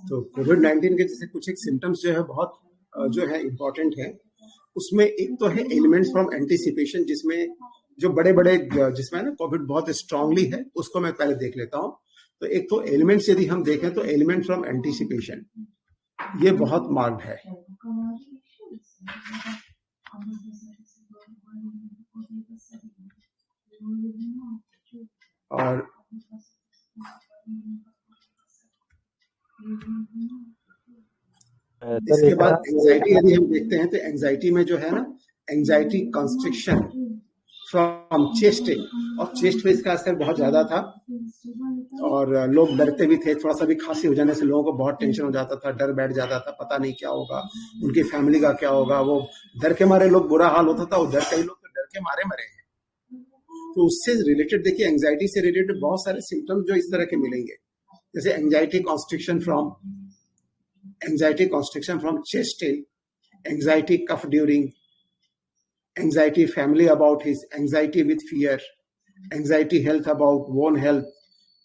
तो कोविड-19 के जैसे कुछ एक सिम्टम्स जो है बहुत जो है इम्पोर्टेंट है। उसमें एक तो है एलिमेंट्स फ्रॉम एंटीसिपेशन, जिसमें जो बड़े-बड़े जिसमें ना कोविड बहुत स्ट्रांगली है, उसको मैं पहले देख लेता हूँ। तो एक तो एलिमेंट्स यदि हम देखें तो एलिमेंट फ्रॉम एंटीसिपेशन ये बहुत मार्क्ड है। और इसके बाद एंजाइटी यदि हम देखते हैं तो एंजाइटी में जो है ना, एंजाइटी कंस्ट्रिक्शन फ्रॉम चेस्टिंग, और चेस्ट पे इसका असर बहुत ज्यादा था और लोग डरते भी थे। थोड़ा सा भी खांसी हो जाने से लोगों को बहुत टेंशन हो जाता था, डर बैठ जाता था, पता नहीं क्या होगा, उनकी फैमिली का क्या होगा। वो डर के मारे लोग बुरा हाल होता था, वो कई लोग तो डर के मारे मरे हैं। तो उससे रिलेटेड देखिए, एंजाइटी से रिलेटेड बहुत सारे सिम्टम्स जो इस तरह के मिलेंगे, जैसे anxiety constriction from chest till, anxiety cough during, anxiety family about his, anxiety with fear, anxiety health about own health,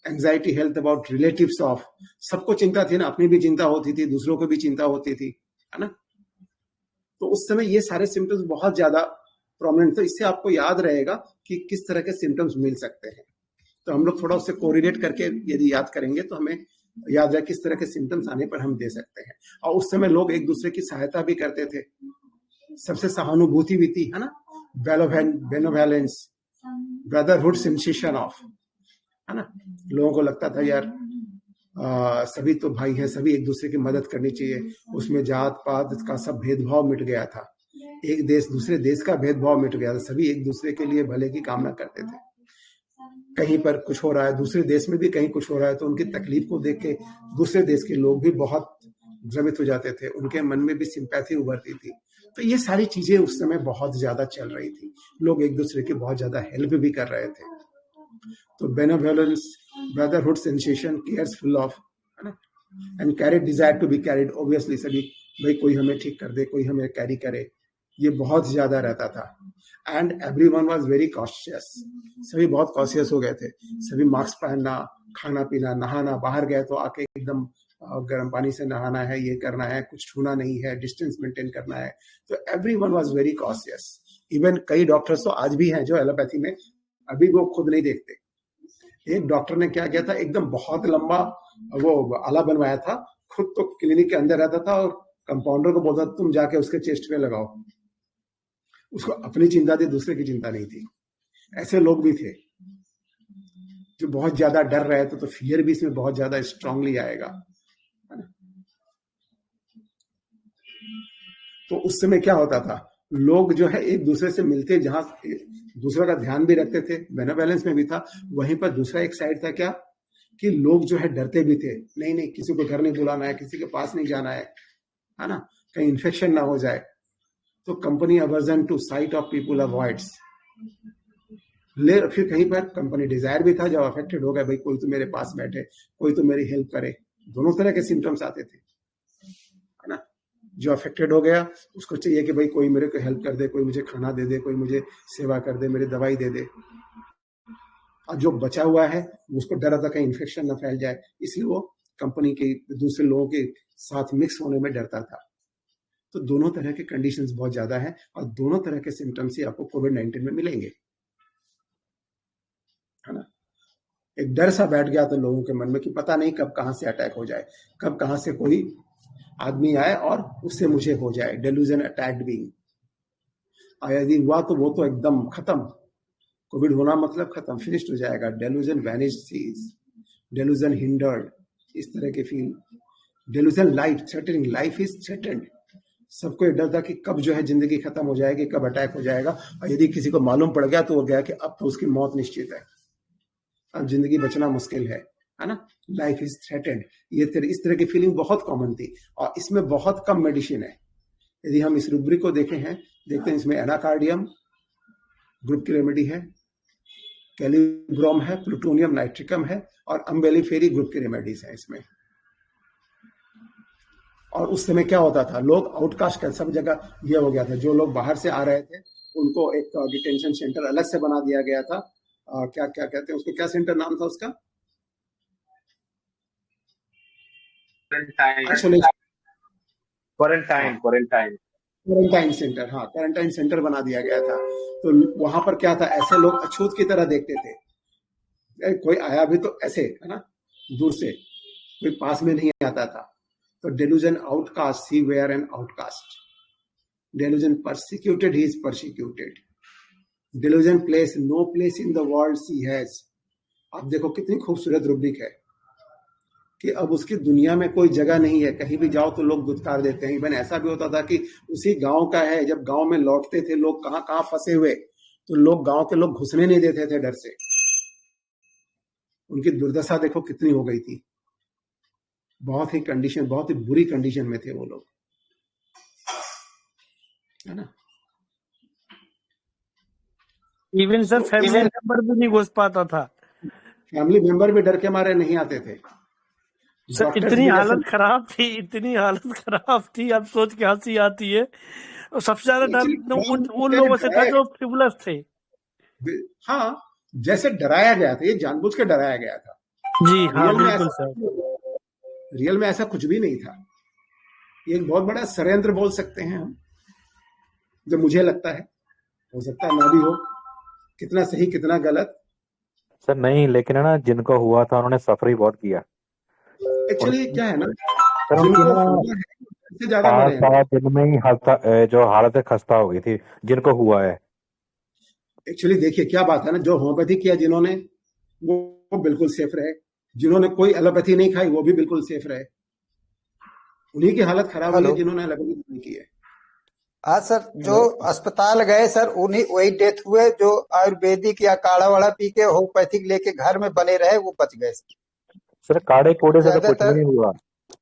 anxiety health about relatives of, सबको चिंता थी ना, अपनी भी चिंता होती थी, दूसरों को भी चिंता होती थी, है ना। तो उस समय ये सारे सिम्टम्स बहुत ज्यादा प्रोमिनेंट, तो इससे आपको याद रहेगा कि किस तरह के सिम्टम्स मिल सकते हैं। तो हम लोग थोड़ा उससे कोरिलेट करके यदि याद करेंगे तो हमें याद है किस तरह के सिम्टम्स आने पर हम दे सकते हैं। और उस समय लोग एक दूसरे की सहायता भी करते थे, सबसे सहानुभूति भी थी, है ना। बेनोवैलेंस, ब्रदरहुड सेंसेशन ऑफ, है ना। लोगों को लगता था यार सभी तो भाई हैं, सभी एक दूसरे की मदद करनी चाहिए। उसमें जात पात का सब भेदभाव मिट गया था, एक देश दूसरे देश का भेदभाव मिट गया था, सभी एक दूसरे के लिए भले की कामना करते थे। कहीं पर कुछ हो रहा है, दूसरे देश में भी कहीं कुछ हो रहा है, तो उनकी तकलीफ को देख के दूसरे देश के लोग भी बहुत भ्रमित हो जाते थे, उनके मन में भी सिंपैथी उभरती थी। तो ये सारी चीजें उस समय बहुत ज्यादा चल रही थी, लोग एक दूसरे की बहुत ज्यादा हेल्प भी कर रहे थे। तो benevolence, brotherhood sensation, careful of, है ना, and carry desire to be carried, obviously सभी भाई कोई हमें ठीक कर दे, कोई हमें कैरी करे, ये बहुत ज्यादा रहता था। And everyone was very cautious, सभी बहुत कॉशियस हो गए थे, सभी मास्क पहनना, खाना पीना, नहाना, बाहर गए तो आके एकदम गर्म पानी से नहाना है, ये करना है, कुछ छूना नहीं है, डिस्टेंस मेंटेन करना है। तो everyone was very cautious. Even कई डॉक्टर्स तो आज भी हैं जो एलोपैथी में अभी वो खुद नहीं देखते। एक डॉक्टर ने क्या किया था, एकदम बहुत लंबा वो आला बनवाया था, खुद तो क्लिनिक के अंदर रहता था और कंपाउंडर को बोलता तुम जाके उसके चेस्ट पे लगाओ। उसको अपनी चिंता थी, दूसरे की चिंता नहीं थी। ऐसे लोग भी थे जो बहुत ज्यादा डर रहे थे, तो फियर भी इसमें बहुत ज्यादा स्ट्रांगली आएगा। तो उस समय क्या होता था, लोग जो है एक दूसरे से मिलते, जहां दूसरे का ध्यान भी रखते थे, बेनेवोलेंस में भी था, वहीं पर दूसरा एक साइड था क्या, कि लोग जो है डरते भी थे, नहीं नहीं किसी को घर नहीं बुलाना है, किसी के पास नहीं जाना है ना, कहीं इन्फेक्शन ना हो जाए। तो company aversion to sight of people avoids. फिर कहीं पर कंपनी डिजायर भी था, जब अफेक्टेड हो गया, भाई कोई तो मेरे पास बैठे, कोई तो मेरी हेल्प करे। दोनों तरह के सिम्टम्स आते थे, है ना। जो अफेक्टेड हो गया उसको चाहिए कि भाई कोई मेरे को हेल्प कर दे, कोई मुझे खाना दे दे, कोई मुझे सेवा कर दे, मेरी दवाई दे दे। और जो बचा हुआ है उसको डर था कहीं इन्फेक्शन ना फैल जाए, इसलिए वो कंपनी के दूसरे लोगों के साथ मिक्स होने में डरता था। तो दोनों तरह के कंडीशंस बहुत ज्यादा हैं और दोनों तरह के सिम्टम्स ही आपको कोविड-19 में मिलेंगे, है ना। एक डर सा बैठ गया था लोगों के मन में कि पता नहीं कब कहां से अटैक हो जाए, कब कहां से कोई आदमी आए और उससे मुझे हो जाए, डेल्यूजन अटैक्ड बीइंग। और यदि हुआ तो वो तो एकदम खत्म, कोविड होना मतलब खत्म, फिनिश्ड हो जाएगा। Delusion vanished cease, delusion hindered, इस तरह के feel. Delusion life threatening, life is threatened. सबको एक डर था कि कब जो है जिंदगी खत्म हो जाएगी, कब अटैक हो जाएगा। और यदि किसी को मालूम पड़ गया तो वो गया कि अब तो उसकी मौत निश्चित है, अब जिंदगी बचना मुश्किल है ना। लाइफ इज थ्रेटेंड, ये इस तरह की फीलिंग बहुत कॉमन थी और इसमें बहुत कम मेडिसिन है। यदि हम इस रूब्रिक को देखते हैं इसमें एनाकार्डियम ग्रुप की रेमेडी है, कैलिब्रोम है, प्लूटोनियम नाइट्रिकम है और अम्बेलिफेरी ग्रुप की रेमेडीज है इसमें। और उस समय क्या होता था, लोग आउटकास्ट का सब जगह ये हो गया था। जो लोग बाहर से आ रहे थे उनको एक डिटेंशन सेंटर अलग से बना दिया गया था। क्या क्या कहते हैं उसको, क्या सेंटर नाम था उसका, आइसोलेशन, हाँ क्वारंटाइन। क्वारंटाइन सेंटर, हाँ क्वारंटाइन सेंटर बना दिया गया था। तो वहां पर क्या था, ऐसे लोग अछूत की तरह देखते थे, कोई आया भी तो ऐसे है ना, दूर से, कोई पास में नहीं आता था। तो delusion outcast, he were an outcast. Delusion persecuted, he is persecuted. Delusion place no place in the world she has. आप देखो कितनी खूबसूरत रुब्रिक है कि अब उसकी दुनिया में कोई जगह नहीं है, कहीं भी जाओ तो लोग दुत्कार देते हैं। इवन ऐसा भी होता था कि उसी गांव का है, जब गांव में लौटते थे लोग कहां कहां फंसे हुए, तो लोग, गांव के लोग घुसने नहीं देते थे डर से। उनकी दुर्दशा देखो कितनी हो गई थी, बहुत ही कंडीशन, बहुत ही बुरी कंडीशन में थे वो लोग, है ना। इवन सर तो फैमिली मेंबर भी नहीं घुस पाता था। फैमिली मेंबर भी डर के मारे नहीं आते थे। सर डॉक्टर्स इतनी भी जैसे, हालत खराब थी, इतनी हालत खराब थी, अब सोच के हंसी आती है। और सबसे ज्यादा डर एक्चुअली उन लोगों से था जो ट्रिबुलर्स थे। हाँ, जैसे डराया गया था, ये जानबूझ के डराया गया था। जी हाँ, रियल में बिल्कुल ऐसा, सर। रियल में ऐसा कुछ भी नहीं था। ये एक बहुत बड़ा षड्यंत्र बोल सकते हैं हम, जो मुझे लगता है, हो सकता है ना भी हो, कितना सही कितना गलत। सर नहीं, लेकिन है ना, जिनको हुआ था उन्होंने सफर ही बहुत किया। एक्चुअली उनकी क्या है ना, सर उनकी जिनको ना हुआ है उससे ज्यादा मरे हैं लोग। 5-7 दिन में ही जो हालत खस्ता हो गई थी जिनको हुआ है। एक्चुअली देखिए क्या बात है ना, जो होम्योपैथी किया जिन्होंने, वो बिल्कुल सेफ रहे। जिन्होंने कोई एलोपैथी नहीं खाई वो भी बिल्कुल सेफ रहे। उन्हीं की हालत खराब हुई है हेलो। जिन्होंने एलोपैथी नहीं की है। हाँ सर, जो हेलो, अस्पताल गए सर उन्हीं वही डेथ हुए, जो आयुर्वेदिक या काढ़ा वाड़ा पी के होम्योपैथिक लेके घर में बने रहे वो बच गए सर। सर काढ़े कूड़े से तो कुछ भी ज्यादातर नहीं हुआ।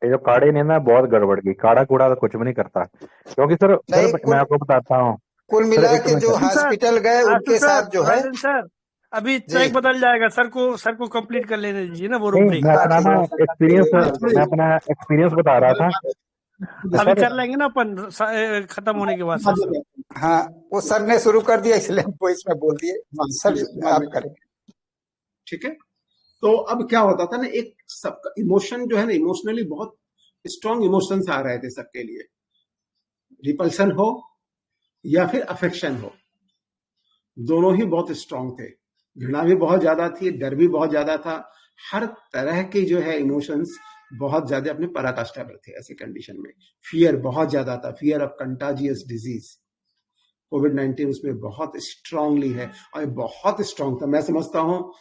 ये जो काढ़े ने ना बहुत गड़बड़ की, काढ़ा कूड़ा तो कुछ भी नहीं करता, क्योंकि सर नहीं, मैं आपको बताता हूँ। कुल सर मिला एक के मिनट जो सर। सर हॉस्पिटल गए आशु उनके सर, साथ जो है। राजन सर, अभी जी ट्रैक बदल जाएगा। सर को कंप्लीट कर लेने दीजिए ना वो नहीं, रूब्रिक। मैं हाँ अपना ठीक। ना एक्सपीरियंस हाँ, मैं अपना एक्सपीरियंस बता रहा था। अभी सर कर लेंगे ना अपन खत्म होने के बाद सेशन। हाँ, वो सर ने शुरू कर दिया इसलिए वो इसमें बोल दिए। सर बाद में आप करें। करें, ठीक है। तो अब क्या होता था ना, एक सबका इमोशन जो है ना, इमोशनली बहुत स्ट्रॉन्ग इमोशंस आ रहे थे सबके लिए। रिपल्सन हो या फिर अफेक्शन हो, दोनों ही बहुत स्ट्रांग थे। घृणा भी बहुत ज्यादा थी, डर भी बहुत ज्यादा था। हर तरह के जो है इमोशंस बहुत ज्यादा अपने पराकाष्ठा पर थे ऐसे कंडीशन में। फियर बहुत ज्यादा था, फियर ऑफ कंटाजियस डिजीज। कोविड-19 उसमें बहुत स्ट्रांगली है, और ये बहुत स्ट्रांग था। मैं समझता हूँ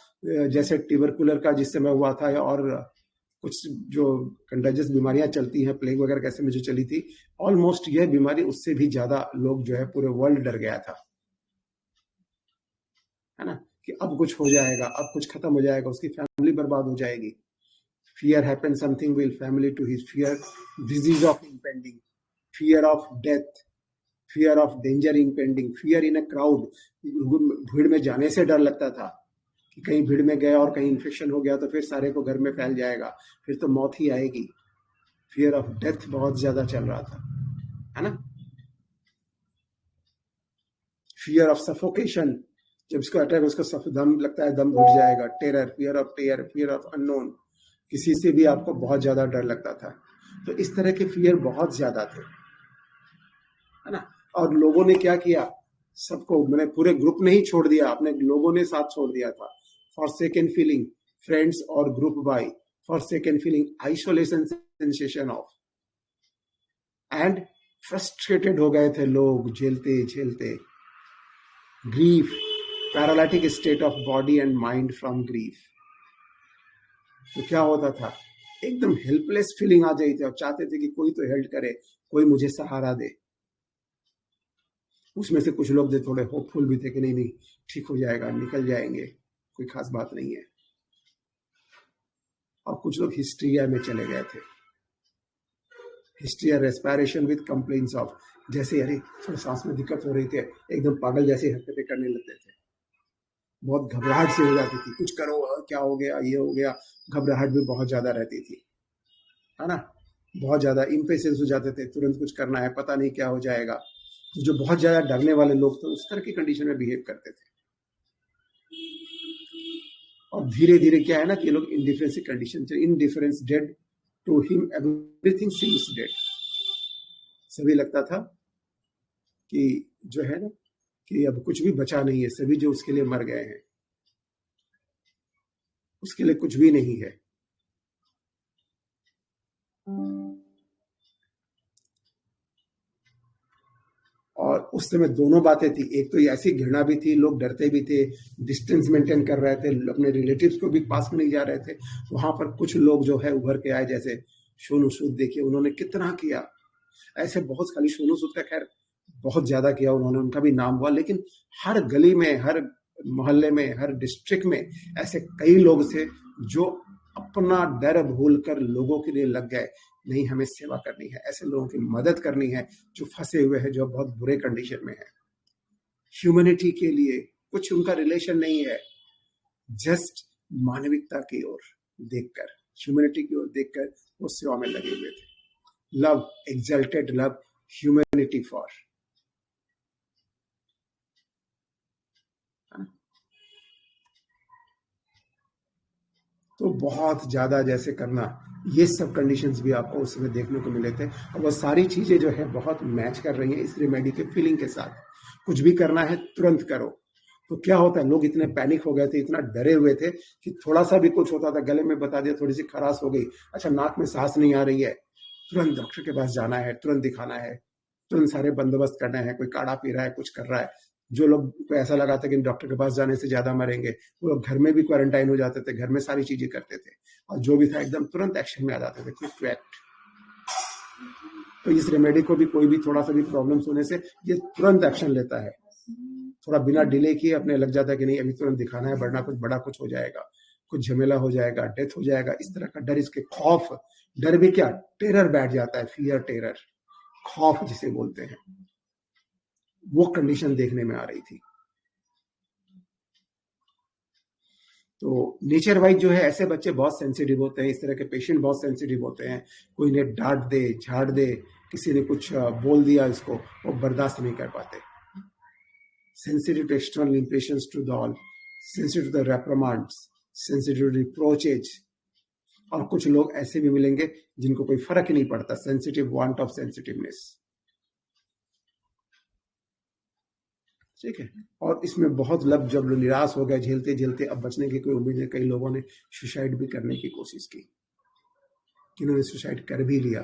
जैसे ट्यूबरकुलर का जिस समय हुआ था, और कुछ जो कंटाजियस बीमारियां चलती हैं, प्लेग वगैरह कैसे में जो चली थी, ऑलमोस्ट यह बीमारी उससे भी ज्यादा लोग जो है पूरे वर्ल्ड डर गया था, है ना, कि अब कुछ हो जाएगा, अब कुछ खत्म हो जाएगा, उसकी फैमिली बर्बाद हो जाएगी। Fear happen, something will family to his, fear disease of impending, fear of death, fear of danger impending, fear in a crowd. भीड़ में जाने से डर लगता था कि कहीं भीड़ में गए और कहीं इन्फेक्शन हो गया तो फिर सारे को घर में फैल जाएगा, फिर तो मौत ही आएगी। फियर ऑफ डेथ बहुत ज्यादा चल रहा था, है ना। फियर ऑफ सफोकेशन, जब इसको अटैक, उसको दम लगता है, दम घुट जाएगा। Terror, tear, fear of unknown, किसी से भी आपको बहुत ज्यादा डर लगता था। तो इस तरह के फियर बहुत ज्यादा थे, है ना। और लोगों ने क्या किया, सबको, मैंने पूरे ग्रुप ने ही छोड़ दिया, अपने लोगों ने साथ छोड़ दिया था। फॉर सेकेंड फीलिंग फ्रेंड्स और group by, for second feeling isolation sensation of, and frustrated हो गए थे लोग झेलते झेलते। Grief, paralytic state of body and mind from grief. तो क्या होता था, एकदम हेल्पलेस फीलिंग आ जाती थी, और चाहते थे कि कोई तो हेल्प करे, कोई मुझे सहारा दे। उसमें से कुछ लोग जो थोड़े होपफुल भी थे कि नहीं नहीं ठीक हो जाएगा, निकल जाएंगे, कोई खास बात नहीं है। और कुछ लोग हिस्ट्रिया में चले गए थे, हिस्ट्रिया रेस्पिरेशन विद कंप्लेंट्स ऑफ, जैसे अरे थोड़ा सांस में दिक्कत हो रही थी, एकदम पागल जैसी हरकतें करने लगते थे, बहुत घबराहट सी हो जाती थी, कुछ करो, क्या हो गया, ये हो गया। घबराहट भी बहुत ज्यादा रहती थी, है ना। बहुत ज्यादा इम्पेशेंस हो जाते थे, तुरंत कुछ करना है, पता नहीं क्या हो जाएगा। तो जो बहुत ज्यादा डरने वाले लोग थे उस तरह की कंडीशन में बिहेव करते थे। और धीरे धीरे क्या है ना कि ये लोग इंडिफरेंस की कंडीशन से, indifference dead, To him everything seems dead. सभी लगता था कि जो है ना कि अब कुछ भी बचा नहीं है, सभी जो उसके लिए मर गए हैं, उसके लिए कुछ भी नहीं है। और उस समय दोनों बातें थी, एक तो ऐसी घृणा भी थी, लोग डरते भी थे, डिस्टेंस मेंटेन कर रहे थे, अपने रिलेटिव्स को भी पास में नहीं जा रहे थे। वहां पर कुछ लोग जो है उभर के आए, जैसे सोनू सूद, देखिए उन्होंने कितना किया। ऐसे बहुत, खाली सोनू सूद का खैर बहुत ज्यादा किया उन्होंने, उनका भी नाम हुआ, लेकिन हर गली में, हर मोहल्ले में, हर डिस्ट्रिक्ट में ऐसे कई लोग थे जो अपना डर भूलकर लोगों के लिए लग गए। नहीं, हमें सेवा करनी है, ऐसे लोगों की मदद करनी है जो फंसे हुए हैं, जो बहुत बुरे कंडीशन में है। ह्यूमैनिटी के लिए कुछ उनका रिलेशन नहीं है, जस्ट मानविकता की ओर देखकर, ह्यूमैनिटी की ओर देखकर वो सेवा में लगे हुए थे। Love, exalted love, humanity for. तो बहुत ज्यादा जैसे करना, ये सब कंडीशंस भी आपको उस समय देखने को मिले थे। और वो सारी चीजें जो है बहुत मैच कर रही हैं इस रेमेडी के फीलिंग के साथ। कुछ भी करना है तुरंत करो। तो क्या होता है, लोग इतने पैनिक हो गए थे, इतना डरे हुए थे कि थोड़ा सा भी कुछ होता था, गले में बता दिया, थोड़ी सी खराश हो गई, अच्छा नाक में सांस नहीं आ रही है, तुरंत डॉक्टर के पास जाना है, तुरंत दिखाना है, तुरंत सारे बंदोबस्त करना है। कोई काढ़ा पी रहा है, कुछ कर रहा है। जो लोग को ऐसा लगा था कि डॉक्टर के पास जाने से ज्यादा मरेंगे, वो लोग घर में भी क्वारंटाइन हो जाते थे, घर में सारी चीजें करते थे, और जो भी था एकदम तुरंत एक्शन में आ जाते थे, क्विक टू एक्ट। तो इस रेमेडी को भी कोई भी थोड़ा सा भी प्रॉब्लम्स होने से ये तुरंत एक्शन लेता है, थोड़ा बिना डिले किए अपने लग जाता है कि नहीं अभी तुरंत दिखाना है, वरना कुछ बड़ा कुछ हो जाएगा, कुछ झमेला हो जाएगा, डेथ हो जाएगा। इस तरह का डर, इसके खौफ, डर भी क्या, टेरर बैठ जाता है, फियर, टेरर, खौफ जिसे बोलते हैं, वो कंडीशन देखने में आ रही थी। तो नेचर वाइज जो है ऐसे बच्चे बहुत सेंसिटिव होते हैं, इस तरह के पेशेंट बहुत सेंसिटिव होते हैं। कोई ने डांट दे, झाड़ दे, किसी ने कुछ बोल दिया इसको, वो बर्दाश्त नहीं कर पाते। Sensitive to external impressions, to the all, sensitive to the reprimands, sensitive to reproaches. और कुछ लोग ऐसे भी मिलेंगे जिनको कोई फर्क ही नहीं पड़ता, सेंसिटिव, वांट ऑफ सेंसिटिवनेस। ठीक है। और इसमें बहुत जब लोग निराश हो गए, झेलते झेलते अब बचने की कोई उम्मीद नहीं, कई लोगों ने सुसाइड भी करने की कोशिश की, किन्होंने सुसाइड कर भी लिया,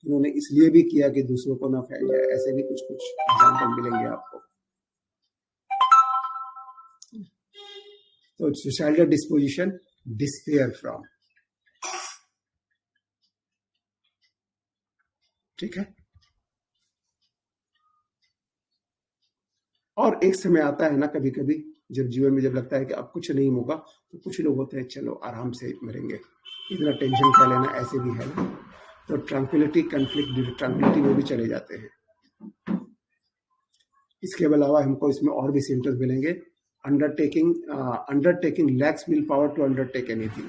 इन्होंने इसलिए भी किया कि दूसरों को ना फैल जाए। ऐसे भी कुछ कुछ एग्जाम्पल मिलेंगे आपको। तो सुसाइडल डिस्पोजिशन, डिस्पेयर फ्रॉम, ठीक है। और एक समय आता है ना कभी कभी जब जीवन में जब लगता है कि अब कुछ नहीं होगा, तो कुछ लोग होते हैं चलो आराम से मरेंगे, इतना टेंशन क्या लेना, ऐसे भी है ना। तो ट्रैंक्विलिटी, कॉन्फ्लिक्ट, ट्रैंक्विलिटी में भी चले जाते हैं। इसके अलावा हमको इसमें और भी सिम्टम्स मिलेंगे। Undertaking lacks will power to undertake anything,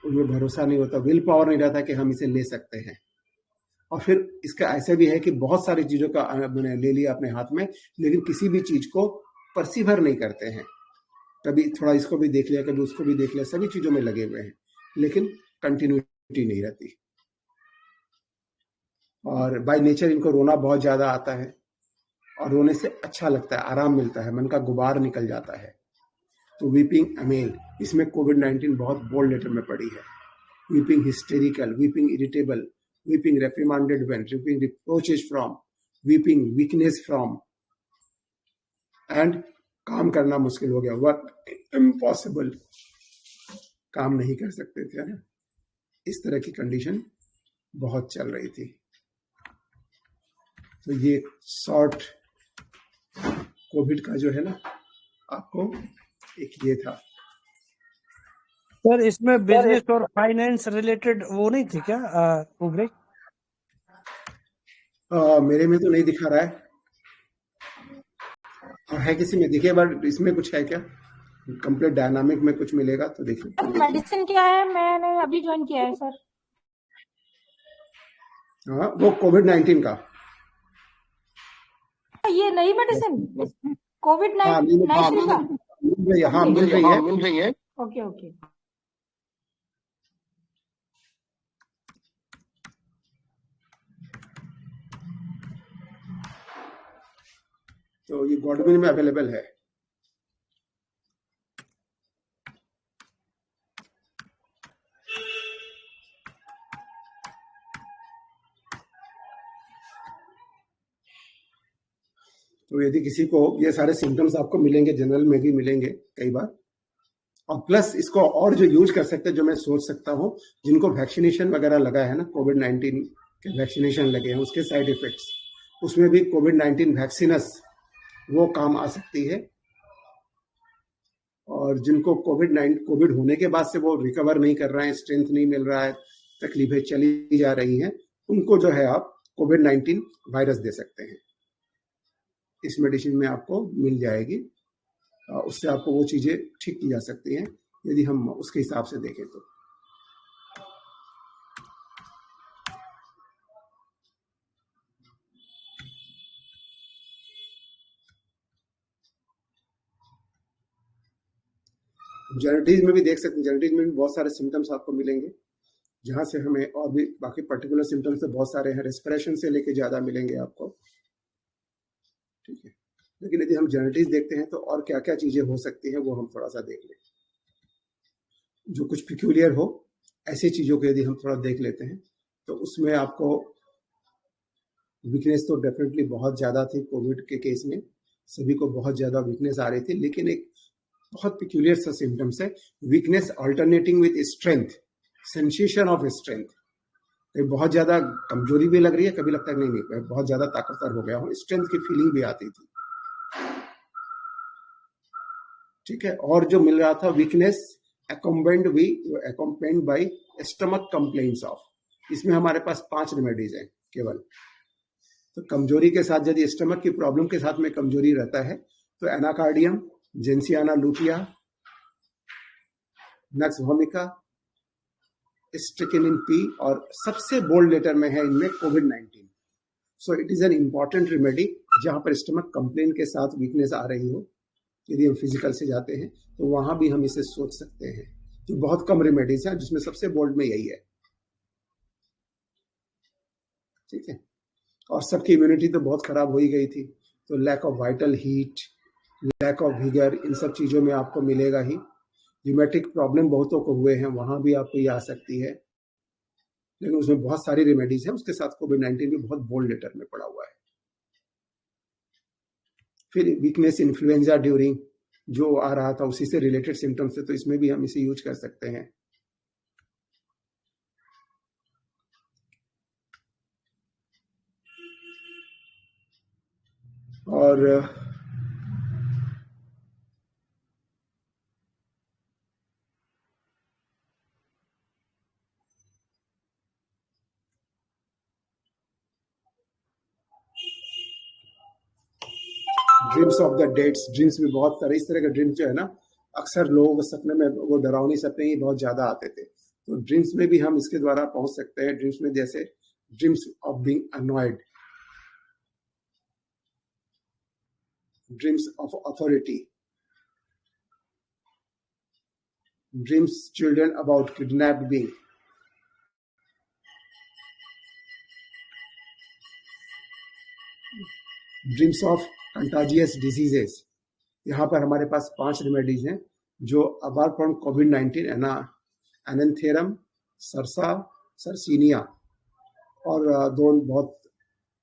उनमें भरोसा नहीं होता, विल पावर नहीं रहता कि हम इसे ले सकते हैं। और फिर इसका ऐसा भी है कि बहुत सारी चीजों का मैंने ले लिया अपने हाथ में, लेकिन किसी भी चीज को परसिवर नहीं करते हैं। कभी थोड़ा इसको भी देख लिया, कभी उसको भी देख लिया, सभी चीजों में लगे हुए हैं, लेकिन कंटिन्यूटी नहीं रहती। और बाय नेचर इनको रोना बहुत ज्यादा आता है, और रोने से अच्छा लगता है, आराम मिलता है, मन का गुबार निकल जाता है। तो वीपिंग अमेल, इसमें कोविड-19 बहुत बोल्ड लेटर में पड़ी है। Weeping hysterical, weeping irritable, weeping reprimanded when, weeping reproaches from, weeping weakness from, and काम करना मुश्किल हो गया, वर्क इम्पॉसिबल, काम नहीं कर सकते थे ना। इस तरह की कंडीशन बहुत चल रही थी। तो ये शॉर्ट कोविड का जो है ना, आपको एक ये था सर। इसमें बिजनेस और फाइनेंस रिलेटेड वो नहीं थी क्या उब्रे? मेरे में तो नहीं दिखा रहा है, और है किसी में दिखे, बट इसमें कुछ है क्या? कंप्लीट डायनामिक में कुछ मिलेगा तो देखिए। मेडिसिन क्या है? मैंने अभी ज्वाइन किया है सर। हाँ, वो कोविड-19 का ये नई मेडिसिन कोविड-19 का मिल रही है। Okay okay. तो ये गॉडविन में अवेलेबल है। तो यदि किसी को ये सारे सिम्टम्स आपको मिलेंगे, जनरल में भी मिलेंगे कई बार, और प्लस इसको और जो यूज कर सकते हैं, जो मैं सोच सकता हूँ, जिनको वैक्सीनेशन वगैरह लगा है ना, कोविड-19 के वैक्सीनेशन लगे हैं, उसके साइड इफेक्ट्स, उसमें भी कोविड-19 वैक्सीनस वो काम आ सकती है। और जिनको कोविड होने के बाद से वो रिकवर नहीं कर रहे हैं, स्ट्रेंथ नहीं मिल रहा है, तकलीफें चली जा रही हैं, उनको जो है आप कोविड-19 वायरस दे सकते हैं। इस मेडिसिन में आपको मिल जाएगी, उससे आपको वो चीजें ठीक की जा सकती हैं यदि हम उसके हिसाब से देखें तो। जेनेटिक्स में भी देख सकते हैं, जेनेटिक्स में भी बहुत सारे सिम्टम्स आपको मिलेंगे, जहां से हमें और भी बाकी पर्टिकुलर सिम्टम्स तो बहुत सारे हैं, रेस्पिरेशन से लेके ज्यादा मिलेंगे आपको, ठीक है। लेकिन यदि हम जेनेटिक्स देखते हैं तो और क्या क्या चीजें हो सकती हैं वो हम थोड़ा सा देख लें, जो कुछ पिक्यूलियर हो, ऐसी चीजों को यदि हम थोड़ा देख लेते हैं तो उसमें आपको वीकनेस तो डेफिनेटली बहुत ज्यादा थी कोविड के केस में, सभी को बहुत ज्यादा वीकनेस आ रही थी, लेकिन एक बहुत पिक्यूलियर सा सिम्टम्स है, weakness alternating with strength, sensation of strength. बहुत ज्यादा कमजोरी भी लग रही है, कभी लगता है नहीं बहुत ज्यादा ताकतवर हो गया हूँ, स्ट्रेंथ की फीलिंग भी आती थी, ठीक है। और जो मिल रहा था weakness accompanied by stomach complaints of, इसमें हमारे पास 5 रेमेडीज हैं केवल। तो कमजोरी के साथ यदि स्टमक की प्रॉब्लम के साथ में कमजोरी रहता है तो anacardium, gentiana lutea, nux vomica, strychnine P, और सबसे बोल्ड लेटर में है इनमें कोविड-19। So it is an important remedy जहां पर स्टमक कंप्लेन के साथ वीकनेस आ रही हो, यदि हम फिजिकल से जाते हैं तो वहां भी हम इसे सोच सकते हैं। तो बहुत कम रेमेडीज हैं जिसमें सबसे बोल्ड में यही है, ठीक है। और सबकी इम्यूनिटी तो बहुत खराब हो ही गई थी, तो lack of vital heat, lack of vigour, इन सब चीजों में आपको मिलेगा ही। र्यूमेटिक प्रॉब्लम बहुतों को हुए हैं, वहां भी आपको ये आ सकती है, लेकिन उसमें बहुत सारी रेमेडीज हैं, उसके साथ कोविड-19 भी बहुत बोल्ड लेटर में पड़ा हुआ है। फिर वीकनेस इन्फ्लुएंजा ड्यूरिंग जो आ रहा था उसी से रिलेटेड सिम्टम्स है, तो इसमें भी हम इसे यूज कर सकते हैं। और ड्रीम्स ऑफ द डेड्स, ड्रीम्स में बहुत सारे इस तरह के ड्रीम्स जो है ना, अक्सर लोगों के सपने में वो डरावनी सपने ही बहुत ज्यादा आते थे, तो ड्रीम्स में भी हम इसके द्वारा पहुंच सकते हैं। ड्रीम्स में जैसे dreams of being annoyed, dreams of authority, dreams children about kidnapped being, dreams of contagious diseases. यहाँ पर हमारे पास 5 रेमेडीज हैं जो अपार्ट फ्रॉम कोविड-19 एनेंथेरम, सरसा, सरसीनिया, और 2 बहुत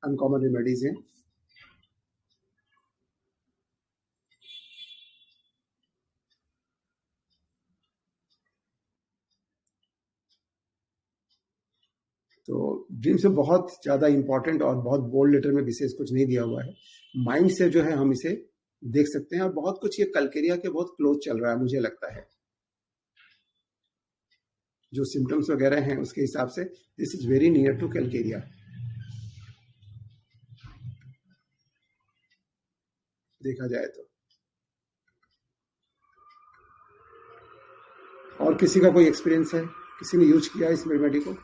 अनकॉमन रेमेडीज हैं। तो ड्रीम से बहुत ज्यादा इंपॉर्टेंट और बहुत बोल्ड लेटर में विशेष कुछ नहीं दिया हुआ है, माइंड से जो है हम इसे देख सकते हैं, और बहुत कुछ ये कलकेरिया के बहुत क्लोज चल रहा है मुझे लगता है, जो सिम्टम्स वगैरह हैं उसके हिसाब से this is very near to Calcarea. देखा जाए तो और किसी का कोई एक्सपीरियंस है, किसी ने यूज किया इस रेमेडी को?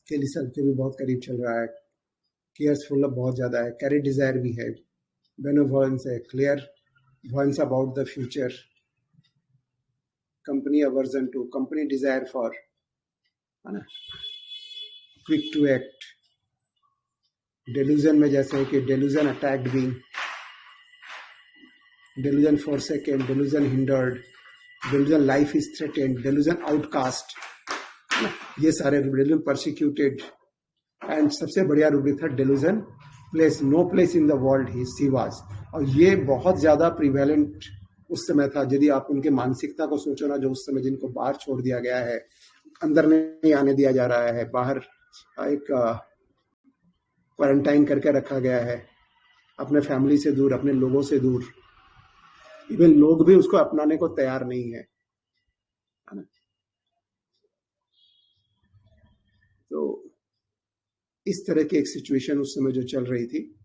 केली सब के भी बहुत करीब चल रहा है, केयर्सफुल बहुत ज़्यादा है, कैरी डिजायर भी है, बेनोवॉलेंस है, clear voice about the future, company aversion to, company desire for, है ना, क्विक टू एक्ट, डेल्यूजन में जैसे है कि delusion attacked being, delusion forsaken, delusion hindered, delusion life is threatened, delusion outcast, ये सारे delusion persecuted, एंड सबसे बढ़िया रूब्रिक था delusion place, no place in the world he was, और ये बहुत ज्यादा प्रिवेलेंट उस समय था। यदि आप उनके मानसिकता को सोचो ना, जो उस समय जिनको बाहर छोड़ दिया गया है, अंदर नहीं आने दिया जा रहा है, बाहर एक क्वारंटाइन करके रखा गया है, अपने फैमिली से दूर, अपने लोगों से दूर, इवन लोग भी उसको अपनाने को तैयार नहीं है ना। तो इस तरह की एक सिचुएशन उस समय जो चल रही थी,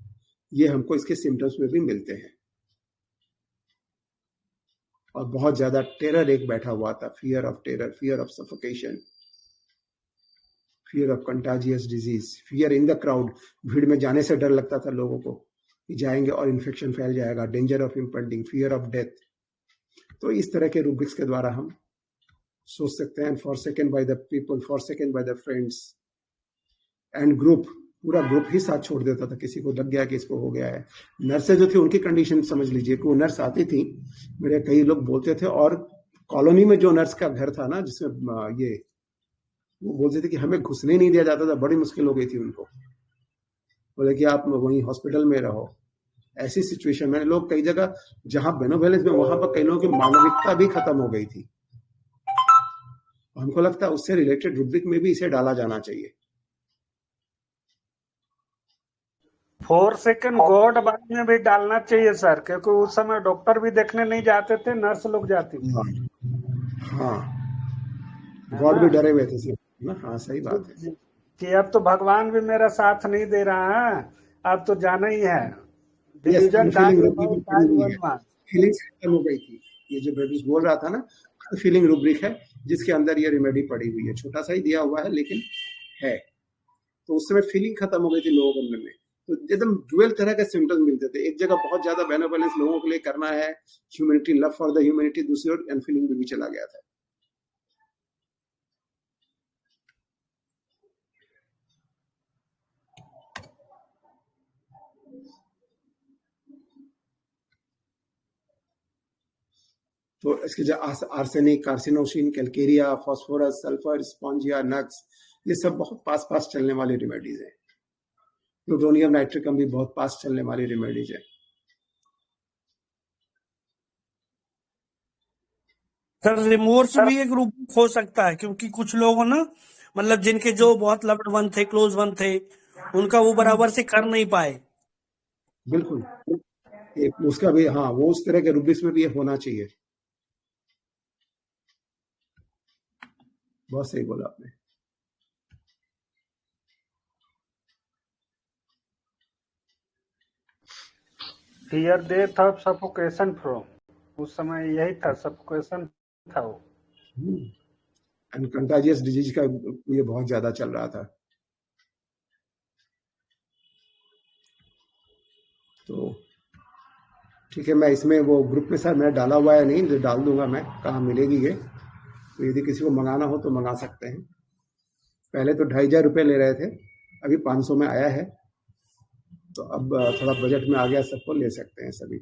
ये हमको इसके सिम्टम्स में भी मिलते हैं। और बहुत ज्यादा टेरर एक बैठा हुआ था, fear of terror, fear of suffocation, fear of contagious disease, fear in the crowd, भीड़ में जाने से डर लगता था लोगों को कि जाएंगे और इन्फेक्शन फैल जाएगा, danger of impending, fear of death. तो इस तरह के रूब्रिक्स के द्वारा हम सोच सकते हैं। Forsaken by the people, forsaken by the friends and group, पूरा ग्रुप ही साथ छोड़ देता था, किसी को लग गया कि इसको हो गया है। नर्सें जो थी उनकी कंडीशन समझ लीजिए कि वो नर्स आती थी, मेरे कई लोग बोलते थे, और कॉलोनी में जो नर्स का घर था ना, जिसमें ये वो बोलते थे कि हमें घुसने नहीं दिया जाता था, बड़ी मुश्किल हो गई थी उनको, बोले कि आप वहीं हॉस्पिटल में रहो। ऐसी सिचुएशन में लोग कई जगह जहां बेनोवेलेंस में, वहां पर कई लोगों की मानविकता भी खत्म हो गई थी। हमको लगता है उससे रिलेटेड रूब्रिक में भी इसे डाला जाना चाहिए। फॉरसेकन गॉड बारे में भी डालना चाहिए सर, क्योंकि उस समय डॉक्टर भी देखने नहीं जाते थे, नर्स लोग जाती थी। हाँ, गॉड भी डरे हुए थे सिर्फ ना। हाँ, सही बात है कि अब तो भगवान भी मेरा साथ नहीं दे रहा है, अब तो जाना ही है। फीलिंग्स खत्म हो गई थी। ये जो बेबीज बोल रहा था ना, फीलिंग रूब्रिक है जिसके अंदर ये रेमेडी पड़ी हुई है, छोटा सा ही दिया हुआ है लेकिन है। तो उस समय फीलिंग खत्म हो गई थी लोगों के मन में, तो एकदम डुअल तरह के सिम्टम्स मिलते थे। एक जगह बहुत ज्यादा बेनोवेलेंस लोगों के लिए करना है, humanity, love for the humanity, दूसरी ओर अनफीलिंग में भी चला गया था। तो इसके जो arsenic, carcinosin, calcarea, phosphorus, sulphur, spongia, nux, ये सब बहुत पास पास चलने वाली रेमेडीज है। प्लूटोनियम नाइट्रिकम भी बहुत पास चलने वाली रेमेडीज है। सर रिमोर्स भी एक रूप हो सकता है, क्योंकि कुछ लोग ना, मतलब जिनके जो बहुत लव्ड वन थे, क्लोज वन थे, उनका वो बराबर से कर नहीं पाए। बिल्कुल, एक उसका भी, हाँ, वो उस तरह के रूब्रिक्स में भी ये होना चाहिए। बहुत सही बोला आपने। Fear death of suffocation from, उस समय यही था, सफोकेशन था वो। एंड कंटाजियस डिजीज का ये बहुत ज्यादा चल रहा था। तो ठीक है, मैं इसमें वो ग्रुप में सर मैं डाला हुआ है नहीं, जो डाल दूंगा मैं, कहाँ मिलेगी ये, तो यदि किसी को मंगाना हो तो मंगा सकते हैं। पहले तो 2500 रुपये ले रहे थे, अभी 500 में आया है, तो अब थोड़ा बजट में आ गया, सबको ले सकते हैं सभी।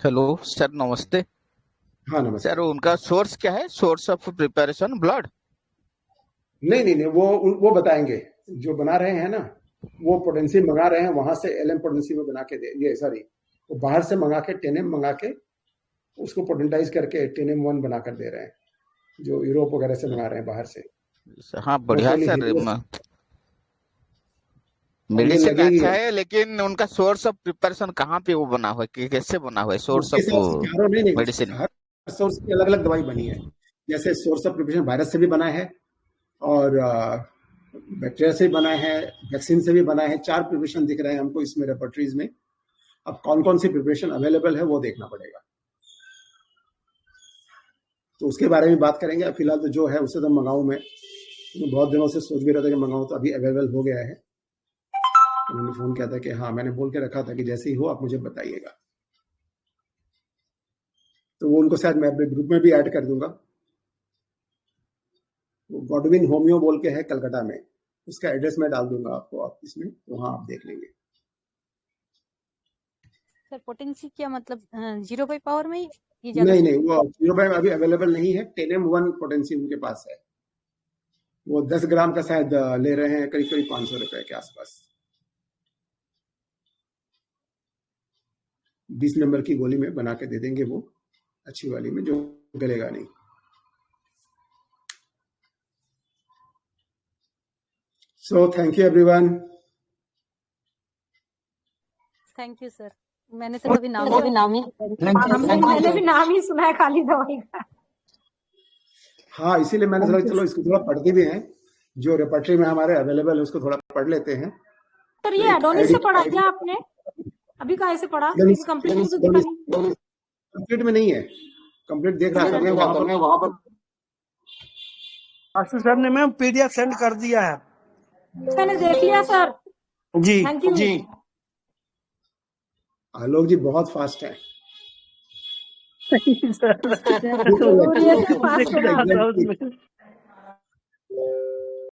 हेलो सर, नमस्ते। हाँ नमस्ते सर, उनका सोर्स क्या है, सोर्स ऑफ प्रिपरेशन ब्लड? नहीं, वो बताएंगे। जो बना रहे हैं ना, वो पोटेंसी मंगा रहे हैं, वहां से एलएम पोटेंसी में बना के दे, ये सॉरी, वो बाहर से मंगा के 10M मंगा के उसको पोटेंटाइज करके 10M1 बना कर दे रहे हैं, जो यूरोप वगैरह से मंगा रहे हैं बाहर से। हाँ, बढ़िया सर, मेडिसिन अच्छा है, लेकिन उनका सोर्स ऑफ प्रिपरेशन कहाँ पे वो बना हुआ है, कैसे बना हुआ है source of medicine? Her source की अलग अलग दवाई बनी है। जैसे सोर्स ऑफ प्रिपरेशन वायरस से भी बना है, और बैक्टीरिया से भी बना है, वैक्सीन से भी बना है। 4 प्रिपरेशन दिख रहे हैं हमको इसमें रेपर्टरीज में। अब कौन कौन सी प्रिपरेशन अवेलेबल है वो देखना पड़ेगा, तो उसके बारे में बात करेंगे। फिलहाल तो जो है उसे तो मंगाऊं मैं, मैं बहुत दिनों से सोच भी रहा था कि मंगाऊं, तो अभी अवेलेबल हो गया है। तो मैंने फोन किया था कि हाँ, मैंने बोल के रखा था कि जैसे ही हो आप मुझे बताइएगा। तो वो उनको शायद मैं अपने ग्रुप में भी ऐड कर दूंगा। वो गॉडविन होमियो बोल के है कलकत्ता में, उसका एड्रेस मैं डाल दूंगा आपको आप इसमें, तो हाँ आप देख लेंगे। सर पोटेंसी क्या मतलब 0 पावर में ही? नहीं, वो 0 अभी अवेलेबल नहीं है। 10M1 पोटेंसी उनके पास है। वो 10 ग्राम का शायद ले रहे हैं, करीब करीब 500 रुपए के आसपास। 20 नंबर की गोली में बना के दे देंगे, वो अच्छी वाली में, जो गलेगा नहीं। So thank you everyone. Thank you sir. मैंने तो कभी नाम मैंने भी नाम ही सुना है खाली दवाई का। हाँ, इसीलिए मैंने सोचा चलो इसको थोड़ा पढ़ते भी हैं, जो रेपर्टरी में हमारे अवेलेबल है उसको थोड़ा पढ़ लेते हैं। सर ये एडोनिस से पढ़ा क्या आपने? अभी कहाँ से पढ़ा? कंप्लीट में नहीं है, कंप्लीट देख रहा था मैं वहां पर। आशीष सर ने मैम PDF सेंड कर दिया है। मैंने देख लिया सर जी। थैंक यू जी। आलोक जी बहुत फास्ट है। जरूरी है फास्ट होना।